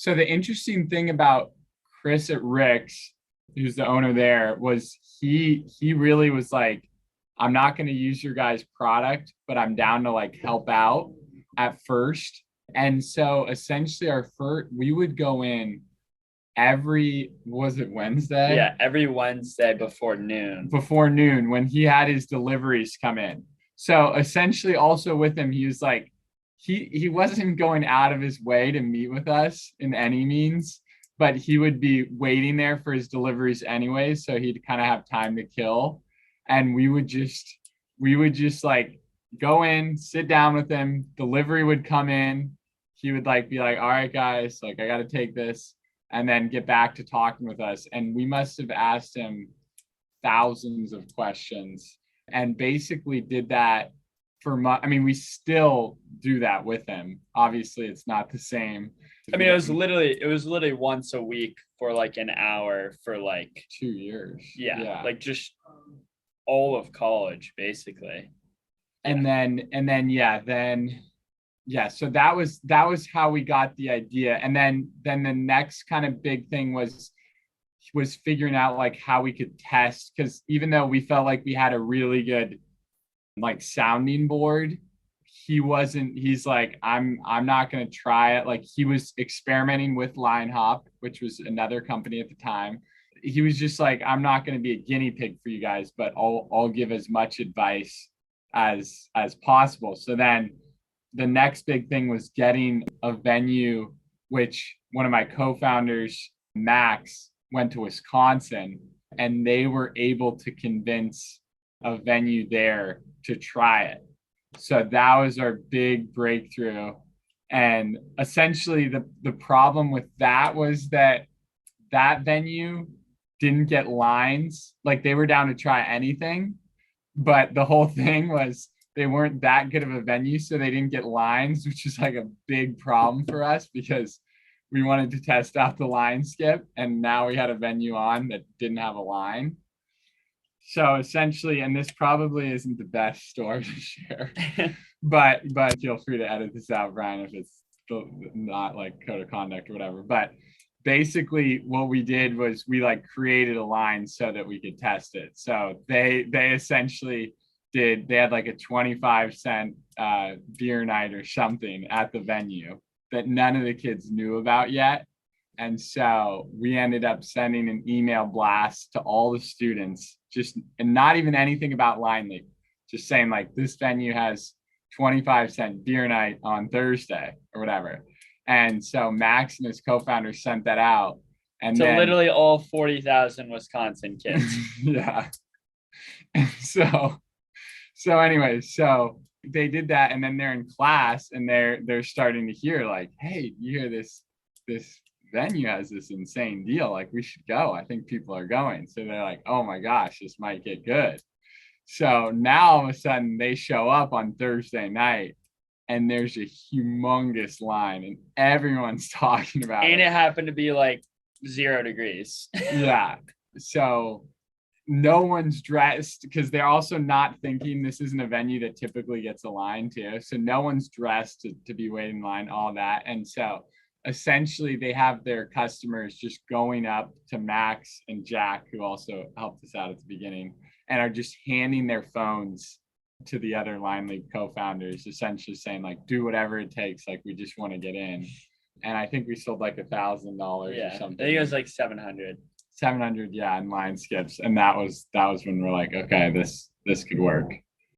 So the interesting thing about Chris at Rick's, who's the owner there, was he really was like, I'm not going to use your guys' product, but I'm down to like help out at first. And so essentially our first, we would go in every, was it Wednesday? Yeah, every Wednesday before noon. Before noon when he had his deliveries come in. So essentially also with him, he was like, he wasn't going out of his way to meet with us in any means, but he would be waiting there for his deliveries anyway. So he'd kind of have time to kill. And we would just like go in, sit down with him, delivery would come in. He would like be like, all right, guys, like I gotta take this, and then get back to talking with us. And we must have asked him thousands of questions and basically did that for I mean, we still do that with him. Obviously, it's not the same. I mean, it was literally once a week for like an hour for like 2 years. yeah, like just all of college basically. And then so that was how we got the idea. And then the next kind of big thing was figuring out like how we could test, because even though we felt like we had a really good like sounding board, he's like, I'm not going to try it. Like he was experimenting with Line Hop, which was another company at the time. He was just like, I'm not going to be a guinea pig for you guys, but I'll give as much advice as possible. So then the next big thing was getting a venue, which one of my co-founders, Max, went to Wisconsin, and they were able to convince a venue there to try it. So that was our big breakthrough. And essentially the problem with that was that venue didn't get lines. Like they were down to try anything, but the whole thing was they weren't that good of a venue, so they didn't get lines, which is like a big problem for us because we wanted to test out the line skip, and now we had a venue on that didn't have a line. So essentially, and this probably isn't the best story to share, but feel free to edit this out, Brian, if it's not like code of conduct or whatever. But basically what we did was we like created a line so that we could test it. So they essentially they had like a 25-cent beer night or something at the venue that none of the kids knew about yet. And so we ended up sending an email blast to all the students, and not even anything about Line League, just saying like, this venue has 25-cent beer night on Thursday or whatever. And so Max and his co-founder sent that out. And so then, literally all 40,000 Wisconsin kids. Yeah. And so anyway, so they did that, and then they're in class and they're starting to hear like, hey, you hear this venue has this insane deal, like we should go, I think people are going. So they're like, oh my gosh, this might get good. So now all of a sudden they show up on Thursday night and there's a humongous line and everyone's talking about and it happened to be like 0 degrees. Yeah. So no one's dressed, because they're also not thinking this isn't a venue that typically gets a line too. So no one's dressed to be waiting in line, all that. And so essentially they have their customers just going up to Max and Jack, who also helped us out at the beginning, and are just handing their phones to the other Line League co-founders, essentially saying like, do whatever it takes, like we just want to get in. And I think we sold like $1,000 or something. I think it was like 700, yeah, in line skips. And that was when we're like, okay, this could work.